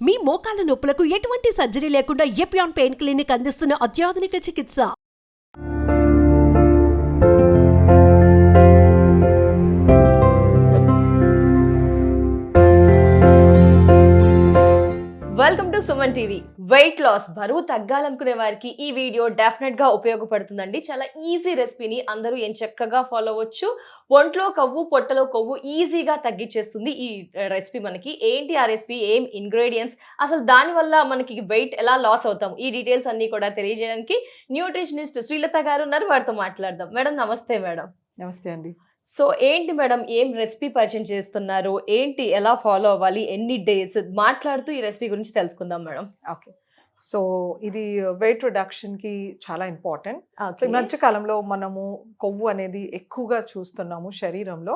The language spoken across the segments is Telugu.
మీ మోకాల నొప్పులకు ఎటువంటి సర్జరీ లేకుండా ఎపియాన్ పెయిన్ క్లినిక్ అందిస్తున్న అత్యాధునిక చికిత్స. Welcome to Suman TV. Weight loss, బరువు తగ్గాలనుకునే వారికి ఈ వీడియో డెఫినెట్ గా ఉపయోగపడుతుందండి. చాలా ఈజీ రెసిపీని అందరూ చక్కగా ఫాలో అవ్వచ్చు. ఒంట్లో కొవ్వు, పొట్టలో కొవ్వు ఈజీగా తగ్గించేస్తుంది ఈ రెసిపీ. మనకి ఏంటి ఆ రెసిపీ, ఏం ఇంగ్రీడియంట్స్, అసలు దానివల్ల మనకి వెయిట్ ఎలా లాస్ అవుతాం, ఈ డీటెయిల్స్ అన్ని కూడా తెలియజేయడానికి న్యూట్రిషనిస్ట్ శ్రీలత గారు ఉన్నారు. వారితో మాట్లాడదాం. మేడం నమస్తే. మేడం నమస్తే అండి. సో ఏంటి మేడం, ఏం రెసిపీ పరిచయం చేస్తున్నారు, ఏంటి, ఎలా ఫాలో అవ్వాలి, ఎన్ని డేస్, మాట్లాడుతూ ఈ రెసిపీ గురించి తెలుసుకుందాం మేడం. ఓకే, సో ఇది వెయిట్ రిడక్షన్కి చాలా ఇంపార్టెంట్. సో ఈ మధ్య కాలంలో మనము కొవ్వు అనేది ఎక్కువగా చూస్తున్నాము శరీరంలో.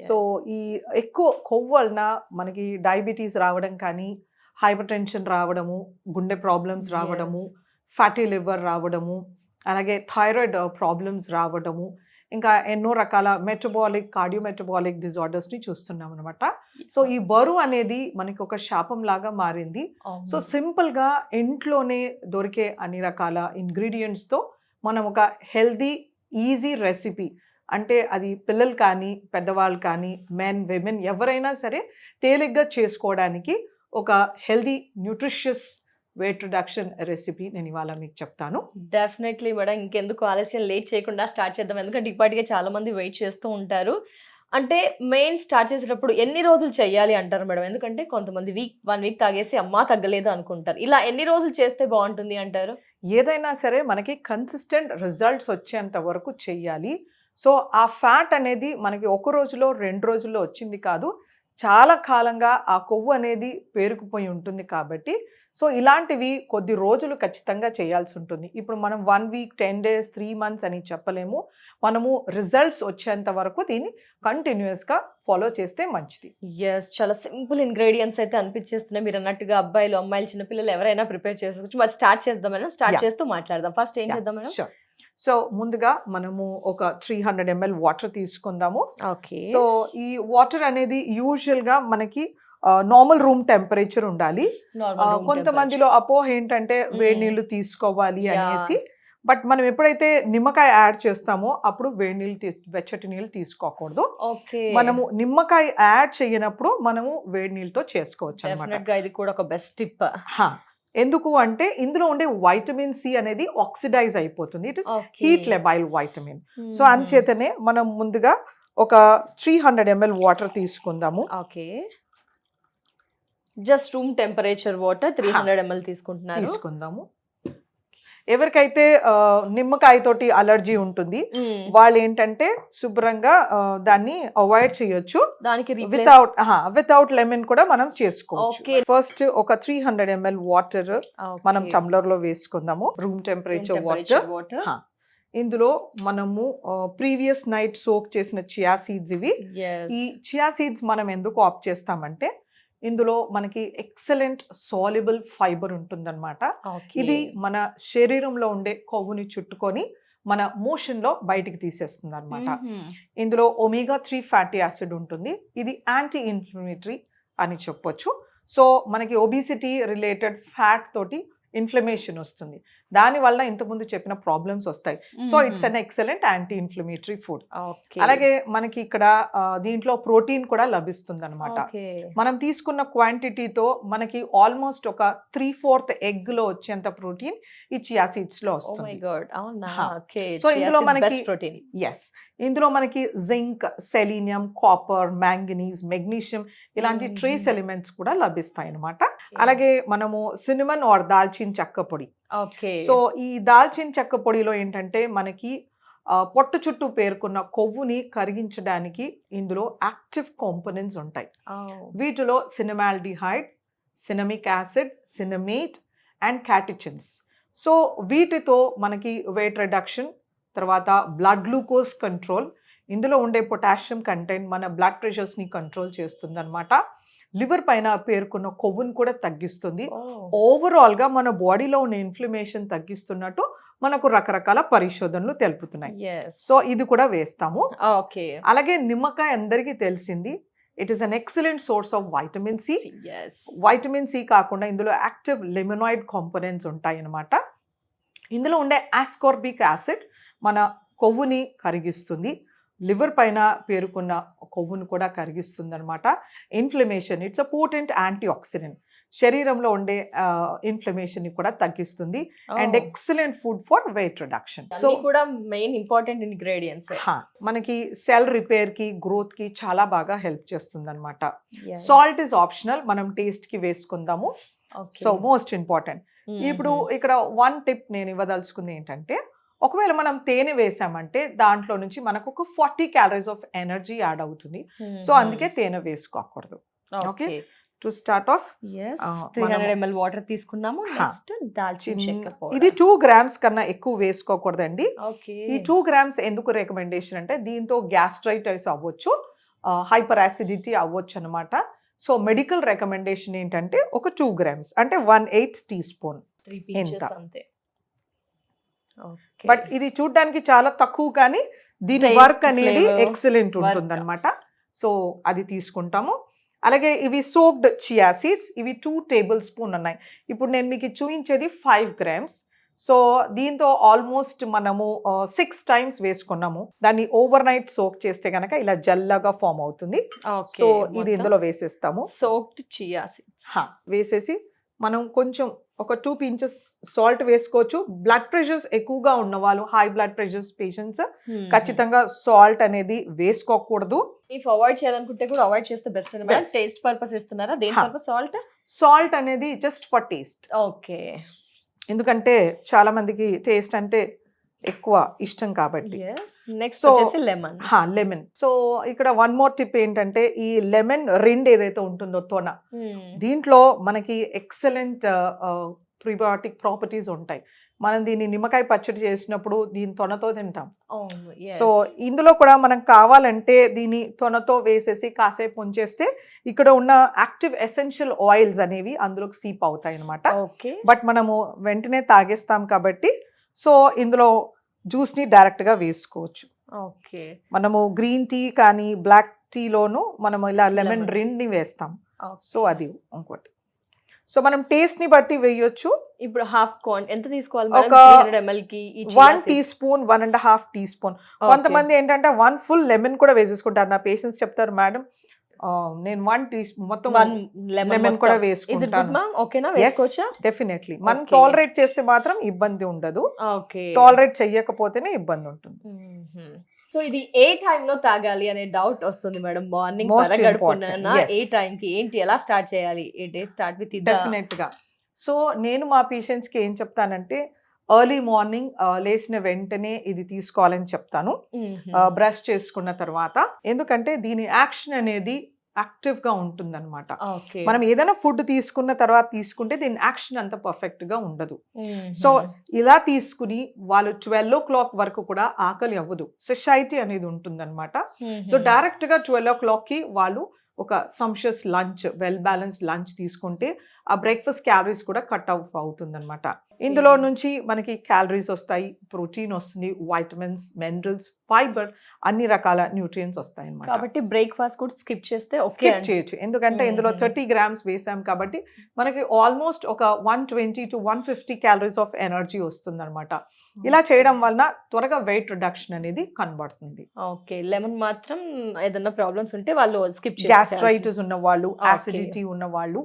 సో ఈ ఎక్కువ కొవ్వు వలన మనకి డయాబెటీస్ రావడం కానీ, హైపర్ టెన్షన్ రావడము, గుండె ప్రాబ్లమ్స్ రావడము, ఫ్యాటీ లివర్ రావడము, అలాగే థైరాయిడ్ ప్రాబ్లమ్స్ రావడము, ఇంకా ఎన్నో రకాల మెటబాలిక్, కార్డియోమెటబాలిక్ డిజార్డర్స్ని చూస్తున్నాం అనమాట. సో ఈ బరువు అనేది మనకి ఒక శాపం లాగా మారింది. సో సింపుల్గా ఇంట్లోనే దొరికే అన్ని రకాల ఇంగ్రీడియంట్స్తో మనం ఒక హెల్దీ ఈజీ రెసిపీ, అంటే అది పిల్లలు కానీ పెద్దవాళ్ళు కానీ మెన్ విమెన్ ఎవరైనా సరే తేలిగ్గా చేసుకోవడానికి ఒక healthy nutritious weight reduction recipe నేను ఇవాళ మీకు చెప్తాను. డెఫినెట్లీ మేడం, ఇంకెందుకు ఆలస్యం, లేట్ చేయకుండా స్టార్ట్ చేద్దాం. ఎందుకంటే ఇప్పటికే చాలా మంది వెయిట్ చేస్తూ ఉంటారు. అంటే మెయిన్ స్టార్ట్ చేసేటప్పుడు ఎన్ని రోజులు చేయాలి అంటారు మేడం? ఎందుకంటే కొంతమంది 1 వీక్ తాగేసి అమ్మా తగ్గలేదు అనుకుంటారు. ఇలా ఎన్ని రోజులు చేస్తే బాగుంటుంది అంటారు? ఏదైనా సరే మనకి కన్సిస్టెంట్ రిజల్ట్స్ వచ్చేంత వరకు చెయ్యాలి. సో ఆ ఫ్యాట్ అనేది మనకి ఒక రోజులో 2 రోజుల్లో వచ్చింది కాదు, చాలా కాలంగా ఆ కొవ్వు అనేది పేరుకుపోయి ఉంటుంది. కాబట్టి సో ఇలాంటివి కొద్ది రోజులు ఖచ్చితంగా చేయాల్సి ఉంటుంది. ఇప్పుడు మనం 1 వీక్, 10 డేస్, 3 మంత్స్ అని చెప్పలేము. మనము రిజల్ట్స్ వచ్చేంత వరకు దీన్ని కంటిన్యూస్గా ఫాలో చేస్తే మంచిది. ఎస్, చాలా సింపుల్ ఇంగ్రీడియంట్స్ అయితే అనిపించేస్తున్నాయి. మీరు అన్నట్టుగా అబ్బాయిలు, అమ్మాయిలు, చిన్నపిల్లలు ఎవరైనా ప్రిపేర్ చేసుకోవచ్చు. మరి స్టార్ట్ చేద్దాం, స్టార్ట్ చేస్తూ మాట్లాడదాం. ఫస్ట్ ఏం చేద్దాం మేడం? షూర్. సో ముందుగా మనము ఒక 300 ml వాటర్ తీసుకుందాము. ఓకే. సో ఈ వాటర్ అనేది యూజువల్గా మనకి నార్మల్ రూమ్ టెంపరేచర్ ఉండాలి. కొంతమందిలో అపోహ ఏంటంటే వేడి నీళ్ళు తీసుకోవాలి అనేసి. బట్ మనం ఎప్పుడైతే నిమ్మకాయ యాడ్ చేస్తామో అప్పుడు వేడి నీళ్ళు, వెచ్చటి నీళ్ళు తీసుకోకూడదు. మనము నిమ్మకాయ యాడ్ చేయనప్పుడు మనము వేడి నీళ్ళతో చేసుకోవచ్చు అన్నమాట. ఇది కూడా ఒక బెస్ట్ టిప్. ఎందుకు అంటే ఇందులో ఉండే వైటమిన్ సి అనేది ఆక్సిడైజ్ అయిపోతుంది. It is heat labile vitamin. So అంచేతనే మనం ముందుగా ఒక 300 ml వాటర్ తీసుకుందాము. Okay, just room temperature water 300 ml తీసుకుందాము. ఎవరికైతే నిమ్మకాయతోటి అలర్జీ ఉంటుంది వాళ్ళు ఏంటంటే శుభ్రంగా దాన్ని అవాయిడ్ చేయొచ్చు. దానికి వితౌట్ లెమన్ కూడా మనం చేసుకోవచ్చు. ఫస్ట్ ఒక 300 ml వాటర్ మనం టంబ్లర్ లో వేసుకుందాము. Room temperature water. ఇందులో మనము ప్రీవియస్ నైట్ సోక్ చేసిన చియా సీడ్స్ ఇవి. ఈ చియా సీడ్స్ మనం ఎందుకు ఆప్ చేస్తామంటే ఇందులో మనకి ఎక్సలెంట్ సాల్యుబుల్ ఫైబర్ ఉంటుందన్నమాట. ఇది మన శరీరంలో ఉండే కొవ్వుని చుట్టుకొని మన మోషన్లో బయటికి తీసేస్తుంది అనమాట. ఇందులో ఒమేగా 3 ఫ్యాటీ యాసిడ్ ఉంటుంది. ఇది యాంటీ ఇన్ఫ్లమేటరీ అని చెప్పొచ్చు. సో మనకి ఒబిసిటీ రిలేటెడ్ ఫ్యాట్ తోటి ఇన్ఫ్లమేషన్ వస్తుంది. దానివల్ల ఇంతకుముందు చెప్పిన ప్రాబ్లమ్స్ వస్తాయి. So it's an excellent anti inflammatory food. అలాగే మనకి ఇక్కడ దీంట్లో ప్రోటీన్ కూడా లభిస్తుంది అనమాట. మనం తీసుకున్న క్వాంటిటీతో మనకి ఆల్మోస్ట్ ఒక 3/4 ఎగ్ లో వచ్చేంత ప్రోటీన్ ఈ చియా సీడ్స్ లో వస్తుంది. సో ఇందులో మనకి ఇందులో మనకి zinc, selenium, copper, manganese, magnesium ఇలాంటి ట్రేస్ ఎలిమెంట్స్ కూడా లభిస్తాయి అనమాట. అలాగే మనము సినిమన్ ఆర్ దాల్చిన చెక్క పొడి. సో ఈ దాల్చిన చెక్క పొడిలో ఏంటంటే మనకి పొట్టు చుట్టూ పేరుకున్న కొవ్వుని కరిగించడానికి ఇందులో యాక్టివ్ కాంపోనెంట్స్ ఉంటాయి. వీటిలో సినమాల్డిహైడ్, సినమిక్ యాసిడ్, సినమేట్ అండ్ క్యాటిచిన్స్. సో వీటితో మనకి వెయిట్ రిడక్షన్, తర్వాత బ్లడ్ గ్లూకోజ్ కంట్రోల్, ఇందులో ఉండే పొటాషియం కంటెంట్ మన బ్లడ్ ప్రెషర్స్ని కంట్రోల్ చేస్తుంది అనమాట. లివర్ పైన పేరుకున్న కొవ్వును కూడా తగ్గిస్తుంది. ఓవరాల్గా మన బాడీలో ఉన్న ఇన్ఫ్లమేషన్ తగ్గిస్తున్నట్టు మనకు రకరకాల పరిశోధనలు తెలుపుతున్నాయి. సో ఇది కూడా వేస్తాము. అలాగే నిమ్మకాయ అందరికీ తెలిసింది. It is an excellent source of vitamin C. yes vitamin C కాకుండా ఇందులో యాక్టివ్ లిమినాయిడ్ కాంపోనెంట్స్ ఉంటాయి అన్నమాట. ఇందులో ఉండే ఆస్కార్బిక్ యాసిడ్ మన కొవ్వుని కరిగిస్తుంది, లివర్ పైన పేరుకున్న కొవ్వును కూడా కరిగిస్తుంది అనమాట. Inflammation, it's a potent anti oxidant, శరీరంలో ఉండే ఇన్ఫ్లమేషన్ ని కూడా తగ్గిస్తుంది. And excellent food for weight reduction. So కూడా మెయిన్ ఇంపార్టెంట్ ఇంగ్రీడియంట్స్. మనకి సెల్ రిపేర్ కి, గ్రోత్ కి చాలా బాగా హెల్ప్ చేస్తుంది అనమాట. సాల్ట్ ఇస్ ఆప్షనల్, మనం టేస్ట్ కి వేసుకుందాము. So most important. ఇప్పుడు ఇక్కడ వన్ టిప్ నేను ఇవ్వదలుచుకుంది ఏంటంటే, ఒకవేళ మనం తేనె వేసామంటే దాంట్లో నుంచి మనకు ఒక 40 క్యాలరీస్ ఆఫ్ ఎనర్జీ యాడ్ అవుతుంది. సో అందుకే తేనె వేసుకోకూడదు. Okay, to start of 300 ml water తీసుకున్నాము. నెక్స్ట్ దాల్చిన చెక్క పౌడర్. ఇది 2 grams కన్నా ఎక్కువ వేసుకోకూడదండి. ఓకే, ఈ 2 grams ఎందుకు రికమెండేషన్ అంటే, దీంతో గ్యాస్ట్రైటిస్ అవ్వచ్చు, హైపర్ యాసిడిటీ అవ్వచ్చు అనమాట. సో మెడికల్ రికమెండేషన్ ఏంటంటే ఒక 2 grams అంటే 1/8 teaspoon 3 pinches ఎంత. అంతే. బట్ ఇది చూడడానికి చాలా తక్కువ, కానీ దీని Taste, వర్క్ అనేది flavor, ఎక్సలెంట్ ఉంటుంది అనమాట. సో అది తీసుకుంటాము. అలాగే ఇవి సోక్డ్ చియా సీడ్స్, ఇవి 2 tablespoon ఉన్నాయి. ఇప్పుడు నేను మీకు చూపించేది 5 grams. సో దీంతో ఆల్మోస్ట్ మనము 6 times వేసుకున్నాము. దాన్ని ఓవర్ నైట్ సోక్ చేస్తే కనుక ఇలా జల్లగా ఫామ్ అవుతుంది. సో ఇది ఇందులో వేసేస్తాము. సోక్డ్ చియా సీడ్స్ వేసేసి మనం కొంచెం ఒక 2 pinches సాల్ట్ వేసుకోవచ్చు. బ్లడ్ ప్రెషర్స్ ఎక్కువగా ఉన్న వాళ్ళు, హై బ్లడ్ ప్రెషర్స్ పేషెంట్స్ ఖచ్చితంగా సాల్ట్ అనేది వేసుకోకూడదు. ఇఫ్ అవాయిడ్ చేయాలనుకుంటే కూడా అవాయిడ్ చేస్తే బెస్ట్ అన్నమాట. టేస్ట్ పర్పస్ ఇస్తున్నారా? దేని పర్పస్ సాల్ట్? సాల్ట్ అనేది జస్ట్ ఫర్ టేస్ట్. ఓకే, ఎందుకంటే చాలా మందికి టేస్ట్ అంటే ఎక్కువ ఇష్టం కాబట్టి. నెక్స్ట్ వచ్చేసి లెమన్. లెమన్. సో ఇక్కడ వన్ మోర్ టిప్ ఏంటంటే, ఈ లెమన్ రిండ్ ఏదైతే ఉంటుందో తొన, దీంట్లో మనకి ఎక్సలెంట్ ప్రీబయోటిక్ ప్రాపర్టీస్ ఉంటాయి. మనం దీన్ని నిమ్మకాయ పచ్చడి చేసినప్పుడు దీని తొనతో తింటాం. సో ఇందులో కూడా మనం కావాలంటే దీని తొనతో వేసేసి కాసేపు ఉంచేస్తే ఇక్కడ ఉన్న యాక్టివ్ ఎసెన్షియల్ ఆయిల్స్ అనేవి అందులోకి సీప్ అవుతాయి అనమాట. బట్ మనము వెంటనే తాగేస్తాం కాబట్టి సో ఇందులో జ్యూస్ ని డైరెక్ట్ గా వేసుకోవచ్చు. ఓకే, మనము గ్రీన్ టీ కానీ బ్లాక్ టీలోను మనము ఇలా లెమన్ రిండ్ ని వేస్తాం. సో అది ఇంకోటి. సో మనం టేస్ట్ ని బట్టి వేయొచ్చు. ఇప్పుడు హాఫ్ ఎంత తీసుకోవాలి? ఒక 300 ml కి 1 teaspoon, 1.5 teaspoon. కొంతమంది ఏంటంటే 1 full లెమన్ కూడా వేసేసుకుంటారు. నా పేషెంట్స్ చెప్తారు, మేడం నేను 1 teaspoon మొత్తం లెమన్ కూడా వేసుకుంటాను. డెఫినెట్లీ మనం టాలరేట్ చేస్తే మాత్రం ఇబ్బంది ఉండదు, టాలరేట్ చెయ్యకపోతేనే ఇబ్బంది ఉంటుంది. సో ఇది ఏ టైం లో తాగాలి అనే డౌట్ వస్తుంది మేడం. మార్నింగ్ గడుపుకున్నా ఏ టైం కి ఏంటి, ఎలా స్టార్ట్ చేయాలి? ఏ డే స్టార్ట్ విత్ డెఫినెట్ గా. సో నేను మా పేషెంట్స్ కి ఏం చెప్తానంటే, ఎర్లీ మార్నింగ్ లేచిన వెంటనే ఇది తీసుకోవాలని చెప్తాను, బ్రష్ చేసుకున్న తర్వాత. ఎందుకంటే దీని యాక్షన్ అనేది యాక్టివ్ గా ఉంటుంది అనమాట. మనం ఏదైనా ఫుడ్ తీసుకున్న తర్వాత తీసుకుంటే దీని యాక్షన్ అంత పర్ఫెక్ట్ గా ఉండదు. సో ఇలా తీసుకుని వాళ్ళు 12 o'clock వరకు కూడా ఆకలి అవ్వదు, సొసైటీ అనేది ఉంటుంది అనమాట. సో డైరెక్ట్ గా 12 o'clock కి వాళ్ళు ఒక సంషియస్ లంచ్, వెల్ బ్యాలెన్స్ లంచ్ తీసుకుంటే ఆ బ్రేక్ఫాస్ట్ క్యాలరీస్ కూడా కట్ ఆఫ్ అవుతుంది అనమాట. ఇందులో నుంచి మనకి క్యాలరీస్ వస్తాయి, ప్రోటీన్ వస్తుంది, వైటమిన్స్, మినరల్స్, ఫైబర్, అన్ని రకాల న్యూట్రియంట్స్ వస్తాయి అన్నమాట. కాబట్టి బ్రేక్ఫాస్ట్ కూడా స్కిప్ చేస్తే స్కిప్ చేయొచ్చు, ఎందుకంటే ఇందులో 30 grams వేసాం కాబట్టి మనకి ఆల్మోస్ట్ ఒక 120 to 150 క్యాలరీస్ ఆఫ్ ఎనర్జీ వస్తుంది అనమాట. ఇలా చేయడం వలన త్వరగా వెయిట్ రిడక్షన్ అనేది కనబడుతుంది. ఓకే, లెమన్ మాత్రం ఏదైనా ప్రాబ్లమ్స్ ఉంటే వాళ్ళు స్కిప్ చేయాలి. గ్యాస్ట్రైటిస్ ఉన్న వాళ్ళు, యాసిడిటీ ఉన్న వాళ్ళు,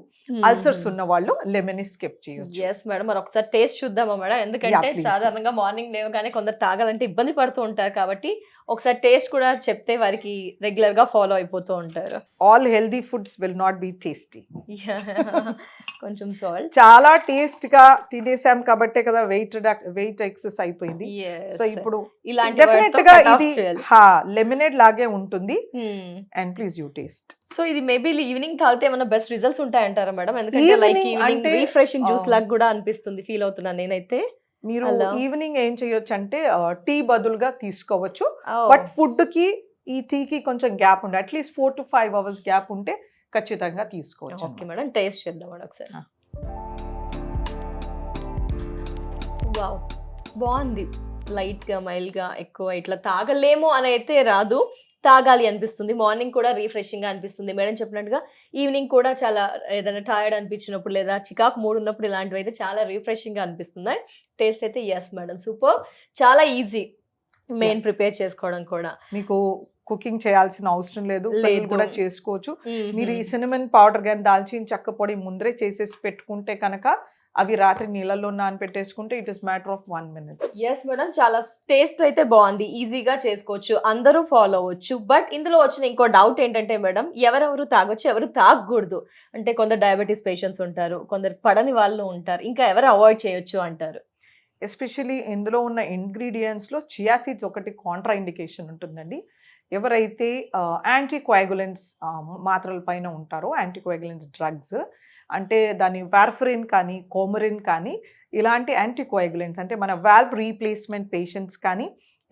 అల్సర్స్ ఉన్న వాళ్ళు లెమన్ స్కిప్ చేయొచ్చు. yes మేడం, మరి ఒకసారి టేస్ట్ చూద్దామా మేడం? ఎందుకంటే సాధారణంగా మార్నింగ్ లేవగానే కొందరు తాగాలంటే ఇబ్బంది పడుతూ ఉంటారు కాబట్టి ఒకసారి టేస్ట్ కూడా చెప్తే వారికి రెగ్యులర్ గా ఫాలో అయిపోతూ ఉంటారు. All healthy foods will not be tasty. కొంచెం సాల్ట్, చాలా టేస్ట్ గా తినేసాం కాబట్టే కదా వెయిట్ ఎక్సెస్ అయిపోయింది. సో ఇప్పుడు డెఫినెట్ గా ఇది లెమనేడ్ లాగే ఉంటుంది. And please you taste. So ఇది మేబీ ఈవినింగ్ తాగితే ఏమైనా బెస్ట్ రిజల్ట్స్ ఉంటాయంటారా మేడం? ఎందుకంటే లైక్ ఈవినింగ్ రిఫ్రెషింగ్ జ్యూస్ లాగా కూడా అనిపిస్తుంది, ఫీల్ అవుతున్నాను నేనైతే. మీరు ఈవినింగ్ ఏం చేయొచ్చు అంటే టీ బదులుగా తీసుకోవచ్చు. బట్ ఫుడ్ కి ఈ టీకి కొంచెం గ్యాప్ ఉండే, అట్లీస్ట్ 4 to 5 hours గ్యాప్ ఉంటే ఖచ్చితంగా తీసుకోవచ్చు. ఓకే మేడం, టేస్ట్ చేద్దాం మేడం ఒకసారి. వావ్, బాగుంది. లైట్ గా మైల్డ్ గా, ఎక్కువ ఇట్లా తాగలేము అని అయితే రాదు. తాగాలి అనిపిస్తుంది. మార్నింగ్ కూడా రిఫ్రెషింగ్ గా అనిపిస్తుంది. మేడం చెప్పినట్టుగా ఈవినింగ్ కూడా చాలా ఏదైనా టైర్డ్ అనిపించినప్పుడు లేదా చికాకు మూడ్ ఉన్నప్పుడు ఇలాంటివి అయితే చాలా రిఫ్రెషింగ్ గా అనిపిస్తున్నాయి. టేస్ట్ అయితే ఎస్ మేడం సూపర్, చాలా ఈజీ మెయిన్ ప్రిపేర్ చేసుకోవడం కూడా. మీకు కుకింగ్ చేయాల్సిన అవసరం లేదు, పిల్లలు కూడా చేసుకోవచ్చు. మ్మ్. మీరు ఈ సినమన్ పౌడర్ కానీ దాల్చిన చెక్క పొడి ముందరే చేసేసి పెట్టుకుంటే కనుక అవి రాత్రి నీళ్ళల్లో నానబెట్టేసుకుంటే it is matter of 1 minute. Yes madam, చాలా టేస్ట్ అయితే బాగుంది, ఈజీగా చేసుకోవచ్చు, అందరూ ఫాలో అవ్వచ్చు. బట్ ఇందులో వచ్చిన ఇంకో డౌట్ ఏంటంటే మేడం, ఎవరెవరు తాగొచ్చు, ఎవరు తాగకూడదు అంటే కొందరు డయాబెటీస్ పేషెంట్స్ ఉంటారు, కొందరు పడని వాళ్ళు ఉంటారు, ఇంకా ఎవరు అవాయిడ్ చేయొచ్చు అంటారు? ఎస్పెషలీ ఇందులో ఉన్న ఇంగ్రీడియంట్స్లో చియా సీడ్స్ ఒకటి కాంట్రా ఇండికేషన్ ఉంటుందండి. ఎవరైతే యాంటీకోయాగులెంట్స్ మాత్రల పైన ఉంటారో, యాంటీకోయాగులెంట్స్ డ్రగ్స్ అంటే దాని వార్ఫరిన్ కానీ కోమరిన్ కానీ ఇలాంటి యాంటీకోయాగులెంట్స్ అంటే మన వాల్వ్ రీప్లేస్మెంట్ పేషెంట్స్ కానీ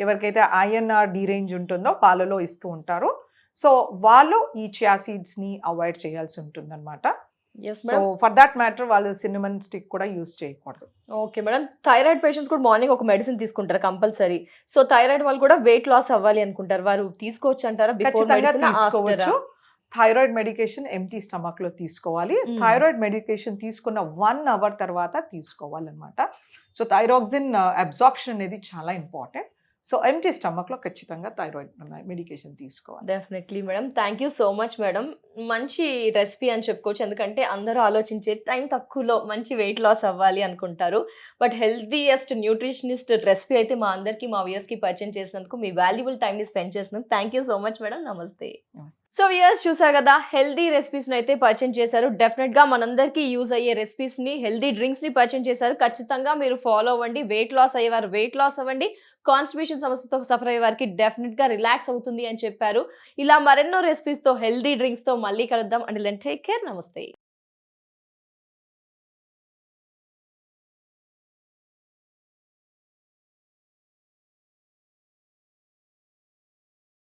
ఎవరికైతే ఐఎన్ఆర్ రేంజ్ ఉంటుందో పాలలో ఇస్తూ ఉంటారో, సో వాళ్ళు ఈ చియా సీడ్స్ని అవాయిడ్ చేయాల్సి ఉంటుందన్నమాట. Yes so madam. For that matter వాళ్ళు సినిమన్ స్టిక్ కూడా యూజ్ చేయకూడదు. ఓకే మేడం, థైరాయిడ్ పేషెంట్స్ కూడా మార్నింగ్ ఒక మెడిసిన్ తీసుకుంటారు కంపల్సరీ. సో థైరాయిడ్ వాళ్ళు కూడా వెయిట్ లాస్ అవ్వాలి అనుకుంటారు, వారు తీసుకోవచ్చు అంటారా? బిఫోర్ ఖచ్చితంగా మెడిసిన్ తీసుకోవచ్చు. థైరాయిడ్ మెడికేషన్ ఎంటీ స్టమక్ లో తీసుకోవాలి. థైరాయిడ్ మెడికేషన్ తీసుకున్న 1 hour తర్వాత తీసుకోవాలన్నమాట. సో థైరాక్సిన్ అబ్జార్ప్షన్ అనేది చాలా ఇంపార్టెంట్. సో ఎంటీ స్టమక్ లో ఖచ్చితంగా థైరాయిడ్ మెడికేషన్ తీసుకోవాలి. Definitely madam, thank you so much madam. మంచి రెసిపీ అని చెప్పుకోవచ్చు, ఎందుకంటే అందరూ ఆలోచించే టైం తక్కువలో మంచి వెయిట్ లాస్ అవ్వాలి అనుకుంటారు. బట్ హెల్తీయెస్ట్ న్యూట్రిషనిస్ట్ రెసిపీ అయితే మా అందరికీ, మా వ్యూయర్స్కి పరిచయం చేసినందుకు, మీ వాల్యుబుల్ టైంని స్పెండ్ చేసినందుకు thank you so much madam. నమస్తే. సో వ్యూయర్స్ చూసారు కదా, హెల్దీ రెసిపీస్ని అయితే పరిచయం చేశారు. డెఫినెట్గా మనందరికీ యూజ్ అయ్యే రెసిపీస్ని, హెల్దీ డ్రింక్స్ని పరిచయం చేశారు. ఖచ్చితంగా మీరు ఫాలో అవ్వండి. వెయిట్ లాస్ అయ్యేవారు వెయిట్ లాస్ అవ్వండి, కాన్స్టిపేషన్ సమస్యతో సఫర్ అయ్యే వారికి డెఫినెట్గా రిలాక్స్ అవుతుంది అని చెప్పారు. ఇలా మరెన్నో రెసిపీస్తో, హెల్దీ డ్రింక్స్తో మళ్ళీ కలుద్దాం. Until then take care. నమస్తే.